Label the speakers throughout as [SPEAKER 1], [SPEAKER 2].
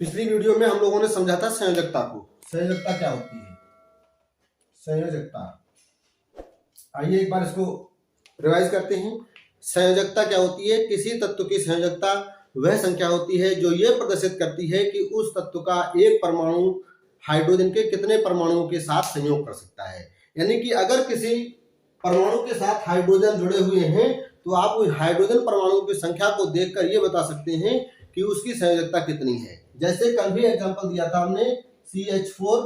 [SPEAKER 1] पिछली वीडियो में हम लोगों ने समझा था संयोजकता को। संयोजकता क्या होती है? संयोजकता, आइए एक बार इसको रिवाइज करते हैं। संयोजकता क्या होती है? किसी तत्व की संयोजकता वह संख्या होती है जो ये प्रदर्शित करती है कि उस तत्व का एक परमाणु हाइड्रोजन के कितने परमाणुओं के साथ संयोग कर सकता है। यानी कि अगर किसी परमाणु के साथ हाइड्रोजन जुड़े हुए हैं तो आप उस हाइड्रोजन परमाणुओं की संख्या को देखकर ये बता सकते हैं कि उसकी संयोजकता कितनी है। जैसे कल भी एग्जांपल दिया था हमने CH4,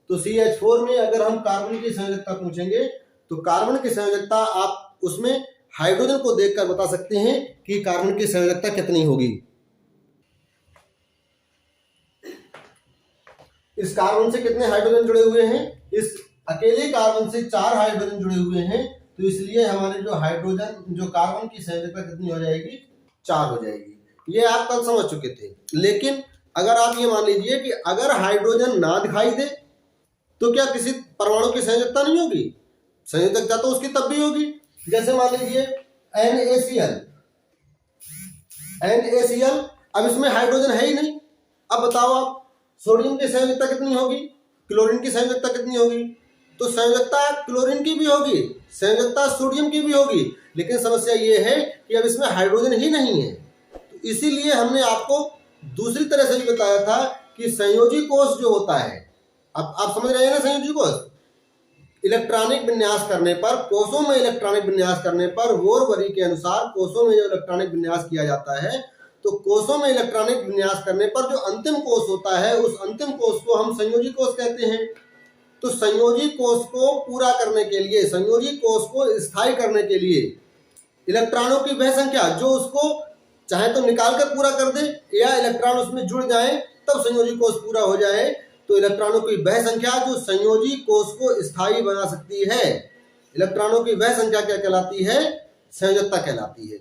[SPEAKER 1] तो CH4 में अगर हम कार्बन की संयोजकता पूछेंगे तो कार्बन की संयोजकता आप उसमें हाइड्रोजन को देखकर बता सकते हैं कि कार्बन की संयोजकता कितनी होगी। इस कार्बन से कितने हाइड्रोजन जुड़े हुए हैं? इस अकेले कार्बन से 4 हाइड्रोजन जुड़े हुए हैं, तो इसलिए हमारे जो कार्बन की संयोजकता कितनी हो जाएगी? 4 हो जाएगी। ये आप कल समझ चुके थे। लेकिन अगर आप ये मान लीजिए कि अगर हाइड्रोजन ना दिखाई दे तो क्या किसी परमाणु की संयोजकता नहीं होगी? संयोजकता तो उसकी तब भी होगी। जैसे मान लीजिए NaCl, अब इसमें हाइड्रोजन है ही नहीं। अब बताओ आप, सोडियम की संयोजकता कितनी होगी? क्लोरीन की संयोजकता कितनी होगी? तो संयोजकता क्लोरीन की भी होगी, संयोजकता सोडियम की भी होगी, लेकिन समस्या ये है कि अब इसमें हाइड्रोजन ही नहीं है। तो इसीलिए हमने आपको दूसरी तरह से भी बताया था कि संयोजी कोष जो होता है, अब आप समझ रहे हैं ना, संयोजी कोष इलेक्ट्रॉनिक विन्यास करने पर, कोषों में इलेक्ट्रॉनिक विन्यास करने पर वोरवरी के अनुसार कोषों में जो इलेक्ट्रॉनिक विन्यास किया जाता है, तो कोषों में इलेक्ट्रॉनिक विन्यास करने पर जो अंतिम कोष होता है उस अंतिम कोष को हम संयोजी कोष कहते हैं। तो संयोजी कोष को पूरा करने के लिए, संयोजी कोष को स्थायी करने के लिए इलेक्ट्रॉनों की वह संख्या जो उसको चाहे तो निकाल कर पूरा कर दे या इलेक्ट्रॉन उसमें जुड़ जाए तब संयोजी कोष पूरा हो जाए, तो इलेक्ट्रॉनों की वह संख्या जो संयोजी कोष को स्थायी बना सकती है, इलेक्ट्रॉनों की वह संख्या क्या कहलाती है? संयोजकता कहलाती है।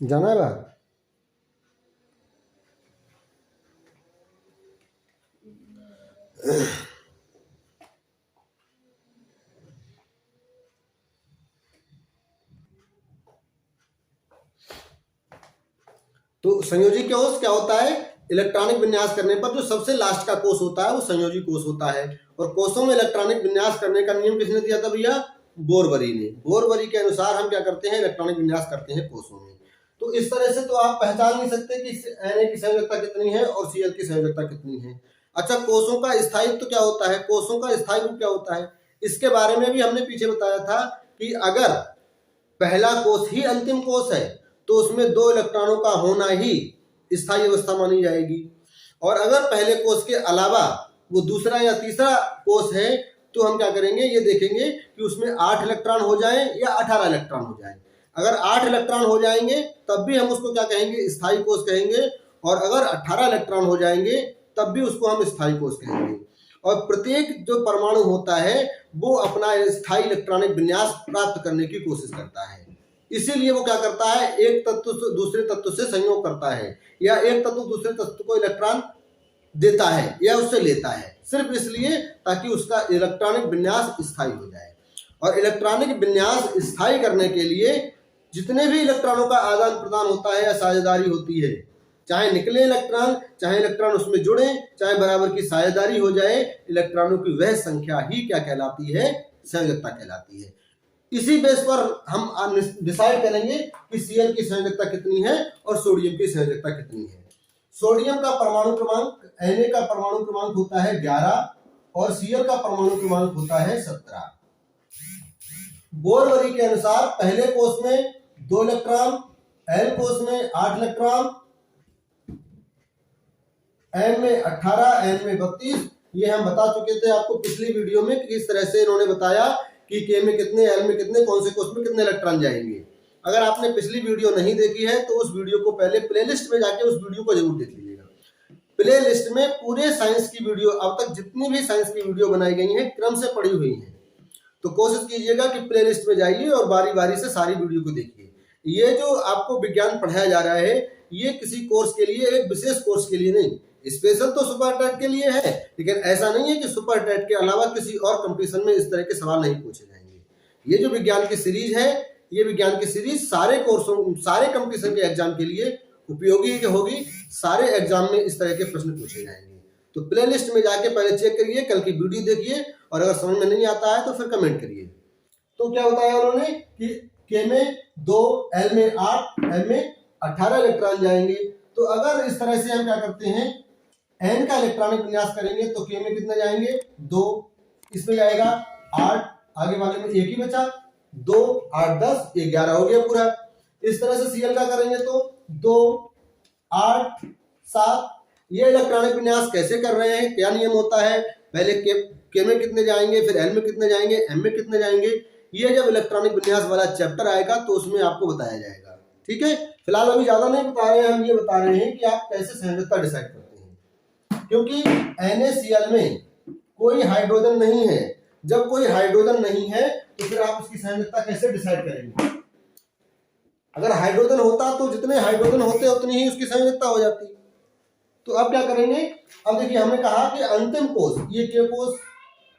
[SPEAKER 1] जाना है बात? तो संयोजी कोष क्या होता है? इलेक्ट्रॉनिक विन्यास करने पर जो सबसे लास्ट का कोष होता है वो संयोजी कोष होता है। और कोषों में इलेक्ट्रॉनिक विन्यास करने का नियम किसने दिया था भैया? बोरवरी ने। बोरवरी के अनुसार हम क्या करते हैं? इलेक्ट्रॉनिक विन्यास करते हैं कोषों में। तो इस तरह से तो आप पहचान नहीं सकते कि Na की संयोजकता कितनी है और Cl की संयोजकता कितनी है। अच्छा, कोषों का स्थायित्व क्या होता है? कोषों का स्थायित्व क्या होता है? इसके बारे में भी हमने पीछे बताया था कि अगर पहला कोष ही अंतिम कोष है तो उसमें 2 इलेक्ट्रॉनों का होना ही स्थायी अवस्था मानी जाएगी। और अगर पहले कोष के अलावा वो दूसरा या तीसरा कोष है तो हम क्या करेंगे? ये देखेंगे कि उसमें 8 इलेक्ट्रॉन हो जाए या 18 इलेक्ट्रॉन हो जाए। अगर 8 इलेक्ट्रॉन हो जाएंगे तब भी हम उसको क्या कहेंगे? स्थायी कोष कहेंगे। और अगर 18 इलेक्ट्रॉन हो जाएंगे तब भी उसको हम स्थायी कोष कहेंगे। और प्रत्येक जो परमाणु होता है वो अपना स्थायी इलेक्ट्रॉनिक विन्यास प्राप्त करने की कोशिश करता है। इसीलिए वो क्या करता है? एक तत्व से दूसरे तत्व से संयोग करता है या एक तत्व दूसरे तत्व को इलेक्ट्रॉन देता है या उससे लेता है, सिर्फ इसलिए ताकि उसका इलेक्ट्रॉनिक विन्यास स्थायी हो जाए। और इलेक्ट्रॉनिक विन्यास स्थायी करने के लिए जितने भी इलेक्ट्रॉनों का आदान प्रदान होता है या साझेदारी होती है, चाहे निकले इलेक्ट्रॉन, चाहे इलेक्ट्रॉन उसमें जुड़े, चाहे बराबर की साझेदारी हो जाए, इलेक्ट्रॉनों की वह संख्या ही क्या कहलाती है? संयोजकता कहलाती है। इसी बेस पर हम डिसाइड करेंगे कि Cl की संयोजकता कितनी है और सोडियम की संयोजकता कितनी है। सोडियम का परमाणु क्रमांक, Na का परमाणु क्रमांक होता है 11 और Cl का परमाणु क्रमांक होता है 17। बोरवरी के अनुसार पहले कोष में 2 इलेक्ट्रॉन, L कोष में 8 इलेक्ट्रॉन, M में 18, N में 32। ये हम बता चुके थे आपको पिछली वीडियो में कि किस तरह से इन्होंने बताया कि K में कितने, L में कितने, कौन से कोष में कितने इलेक्ट्रॉन जाएंगे। अगर आपने पिछली वीडियो नहीं देखी है तो उस वीडियो को पहले प्लेलिस्ट में जाके उस वीडियो को जरूर देख लीजिएगा। प्लेलिस्ट में पूरे साइंस की वीडियो, अब तक जितनी भी साइंस की वीडियो बनाई गई हैं क्रम से पड़ी हुई हैं, तो कोशिश कीजिएगा कि प्लेलिस्ट में जाइए और बारी बारी से सारी वीडियो को देखिए। ये जो आपको विज्ञान पढ़ाया जा रहा है ये किसी कोर्स के लिए, एक विशेष कोर्स के लिए नहीं, स्पेशल तो सुपर टेट के लिए है, लेकिन ऐसा नहीं है कि सुपर टेट के अलावा किसी और कंपटीशन में इस तरह के सवाल नहीं पूछे जाएंगे। ये जो विज्ञान की सीरीज है ये विज्ञान की सीरीज सारे कोर्सों, सारे कंपटीशन के एग्जाम के लिए उपयोगी होगी। सारे एग्जाम में इस तरह के प्रश्न पूछे जाएंगे। तो प्ले लिस्ट में जाके पहले चेक करिए, कल की वीडियो देखिए, और अगर समझ में नहीं आता है तो फिर कमेंट करिए। तो क्या बताया उन्होंने कि के में 2, एल में 8, एम में 18 इलेक्ट्रॉन जाएंगे। तो अगर इस तरह से हम क्या करते हैं, एन का इलेक्ट्रॉनिक विन्यास करेंगे तो के में कितने जाएंगे, 2, इसमें जाएगा 8, आगे वाले में 1 ही बचा, 2, 8, 10, 11 हो गया पूरा। इस तरह से सीएल का करेंगे तो 2, 8, 7। ये इलेक्ट्रॉनिक विन्यास कैसे कर रहे हैं, क्या नियम होता है, पहले के में कितने जाएंगे, फिर एल में कितने जाएंगे, एम में कितने जाएंगे, ये जब इलेक्ट्रॉनिक विन्यास वाला चैप्टर आएगा तो उसमें आपको बताया जाएगा। ठीक है, फिलहाल अभी ज्यादा नहीं बता रहे हैं, हम ये बता रहे हैं कि आप कैसे संयोजकता डिसाइड करते हैं। क्योंकि NaCl में कोई हाइड्रोजन नहीं है, जब कोई हाइड्रोजन नहीं है तो फिर आप उसकी संयोजकता कैसे डिसाइड करेंगे। अगर हाइड्रोजन होता तो जितने हाइड्रोजन होते उतनी ही उसकी संयोजकता हो जाती। तो अब क्या करेंगे, अब देखिए हमने कहा कि अंतिम कोष, ये के कोष,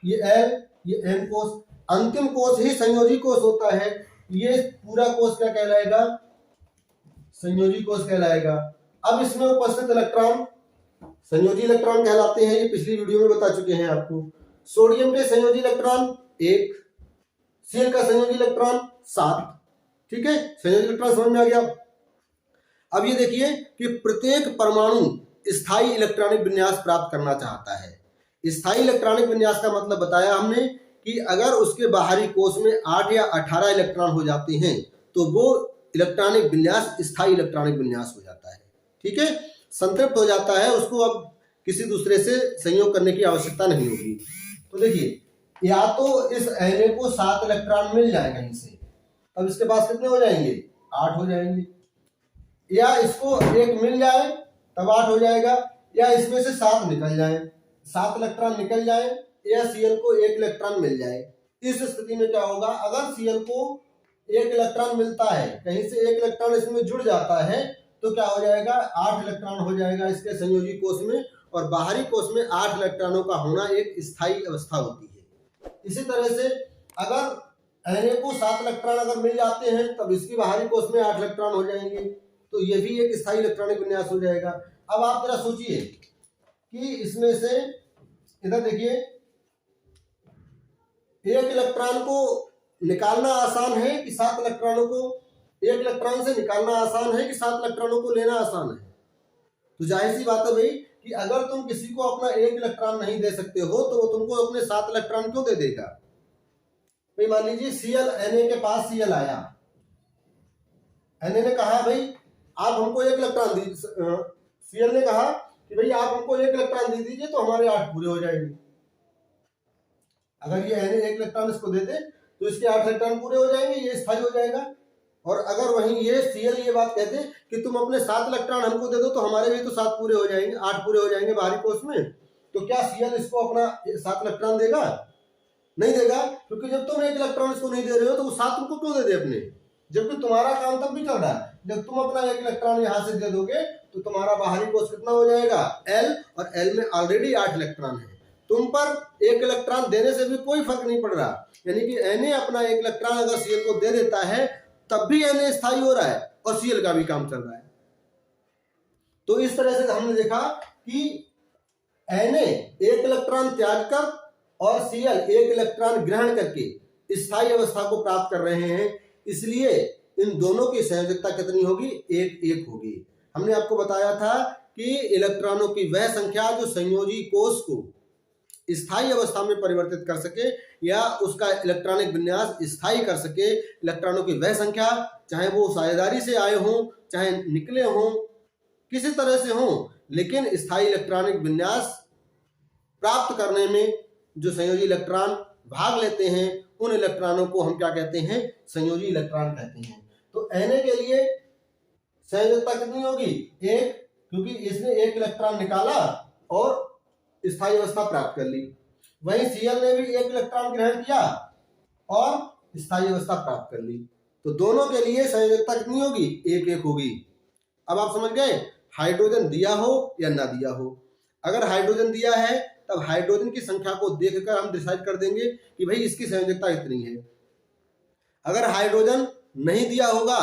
[SPEAKER 1] ये एल, ये एम कोष, अंतिम कोष ही संयोजी कोष होता है। ये पूरा कोष क्या कहलाएगा, संयोजी कोष कहलाएगा। अब इसमें उपस्थित इलेक्ट्रॉन संयोजी इलेक्ट्रॉन कहलाते हैं, ये पिछली वीडियो में बता चुके हैं आपको। सोडियम के संयोजी इलेक्ट्रॉन 1, Cl का संयोजी इलेक्ट्रॉन 7। ठीक है, संयोजी इलेक्ट्रॉन समझ में आ गया। अब ये देखिए कि प्रत्येक परमाणु स्थायी इलेक्ट्रॉनिक विन्यास प्राप्त करना चाहता है। स्थायी इलेक्ट्रॉनिक विन्यास का मतलब बताया हमने कि अगर उसके बाहरी कोष में 8 या 18 इलेक्ट्रॉन हो जाते हैं तो वो इलेक्ट्रॉनिक विन्यास स्थायी इलेक्ट्रॉनिक विन्यास हो जाता है। ठीक है, संतृप्त हो जाता है, उसको अब किसी दूसरे से संयोग करने की आवश्यकता नहीं होगी। तो देखिए, या तो इस Na को 7 इलेक्ट्रॉन मिल जाए कहीं से, अब इसके पास कितने हो जाएंगे, 8 हो जाएंगे, या इसको 1 मिल जाए तब 8 हो जाएगा, या इसमें से 7 निकल जाए, 7 इलेक्ट्रॉन निकल जाए, या Cl को 1 इलेक्ट्रॉन मिल जाए। इस स्थिति में क्या होगा, अगर Cl को 1 इलेक्ट्रॉन मिलता है, कहीं से 1 इलेक्ट्रॉन इसमें जुड़ जाता है तो क्या हो जाएगा, 8 इलेक्ट्रॉन हो जाएगा इसके संयोजी कोष में, और बाहरी कोष में 8 इलेक्ट्रॉनों का होना एक स्थायी अवस्था होती है। इसी तरह से अगर Na को 7 इलेक्ट्रॉन अगर मिल जाते हैं तब इसकी बाहरी कोष में 8 इलेक्ट्रॉन हो जाएंगे, तो ये भी एक स्थायी इलेक्ट्रॉनिक विन्यास हो जाएगा। अब आप जरा सोचिए कि इसमें से इधर देखिए, 1 इलेक्ट्रॉन को निकालना आसान है कि 7 इलेक्ट्रॉनों को, 1 इलेक्ट्रॉन से निकालना आसान है कि 7 इलेक्ट्रॉनों को लेना आसान है। तो जाहिर सी बात है भाई कि अगर तुम किसी को अपना 1 इलेक्ट्रॉन नहीं दे सकते हो तो वो तुमको अपने 7 इलेक्ट्रॉन क्यों दे देगा। भाई मान लीजिए Cl, Na के पास Cl आया, Na ने कहा भाई आप हमको 1 इलेक्ट्रॉन दीजिए, Cl ने कहा कि भाई आप हमको 1 इलेक्ट्रॉन दे दीजिए तो हमारे 8 पूरे हो जाएंगे। अगर ये Na 1 इलेक्ट्रॉन इसको दे दे तो इसके 8 इलेक्ट्रॉन पूरे हो जाएंगे, ये स्थायी हो जाएगा। और अगर वहीं ये Cl ये बात कहते कि तुम अपने 7 इलेक्ट्रॉन हमको दे दो तो हमारे भी तो 7 पूरे हो जाएंगे, 8 पूरे हो जाएंगे बाहरी कोष में, तो क्या Cl इसको अपना 7 इलेक्ट्रॉन देगा, नहीं देगा। क्योंकि जब तुम 1 इलेक्ट्रॉन इसको नहीं दे रहे हो तो वो 7 तुमको क्यों दे दे अपने, जबकि तुम्हारा काम तब भी चल रहा है। जब तुम अपना 1 इलेक्ट्रॉन यहां से दे दोगे तो तुम्हारा बाहरी कोष कितना हो जाएगा, L, और L में ऑलरेडी 8 इलेक्ट्रॉन है, तुम पर 1 इलेक्ट्रॉन देने से भी कोई फर्क नहीं पड़ रहा। यानी कि Na अपना 1 इलेक्ट्रॉन अगर Cl को दे देता है तब भी Na स्थायी हो रहा है और Cl का भी काम चल रहा है। तो इस तरह से हमने देखा कि Na 1 इलेक्ट्रॉन त्याग कर और Cl 1 इलेक्ट्रॉन ग्रहण करके स्थायी अवस्था को प्राप्त कर रहे हैं, इसलिए इन दोनों की संयोजकता कितनी होगी, 1-1 होगी। हमने आपको बताया था कि इलेक्ट्रॉनों की वह संख्या जो संयोजी कोष को स्थायी अवस्था में परिवर्तित कर सके या उसका इलेक्ट्रॉनिक विन्यास स्थायी कर सके, इलेक्ट्रॉनों की वह संख्या, चाहे वो साझेदारी से आए हों, चाहे निकले हों, किसी तरह से हों, लेकिन स्थायी इलेक्ट्रॉनिक विन्यास प्राप्त करने में जो संयोजी इलेक्ट्रॉन भाग लेते हैं उन इलेक्ट्रॉनों को हम क्या कहते हैं, संयोजी इलेक्ट्रॉन कहते हैं। तो Na के लिए संयोजकता कितनी होगी, 1, क्योंकि इसने 1 इलेक्ट्रॉन निकाला और स्थायी अवस्था प्राप्त कर ली। वहीं Cl ने भी 1 इलेक्ट्रॉन ग्रहण किया और स्थायी अवस्था प्राप्त कर ली। तो दोनों के लिए संयोजकता कितनी होगी, 1-1 होगी। अब आप समझ गए, हाइड्रोजन दिया हो या ना दिया हो। अगर हाइड्रोजन दिया है तब हाइड्रोजन की संख्या को देखकर हम डिसाइड कर देंगे कि भाई इसकी संयोजकता इतनी है। अगर हाइड्रोजन नहीं दिया होगा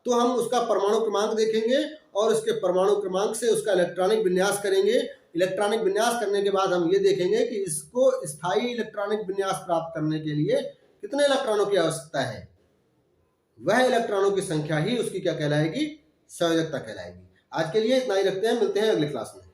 [SPEAKER 1] तो हम उसका परमाणु क्रमांक देखेंगे और उसके परमाणु क्रमांक से उसका इलेक्ट्रॉनिक विन्यास करेंगे। इलेक्ट्रॉनिक विन्यास करने के बाद हम ये देखेंगे कि इसको स्थायी इलेक्ट्रॉनिक विन्यास प्राप्त करने के लिए कितने इलेक्ट्रॉनों की आवश्यकता है। वह इलेक्ट्रॉनों की संख्या ही उसकी क्या कहलाएगी, संयोजकता कहलाएगी। आज के लिए इतना ही रखते हैं, मिलते हैं अगले क्लास में।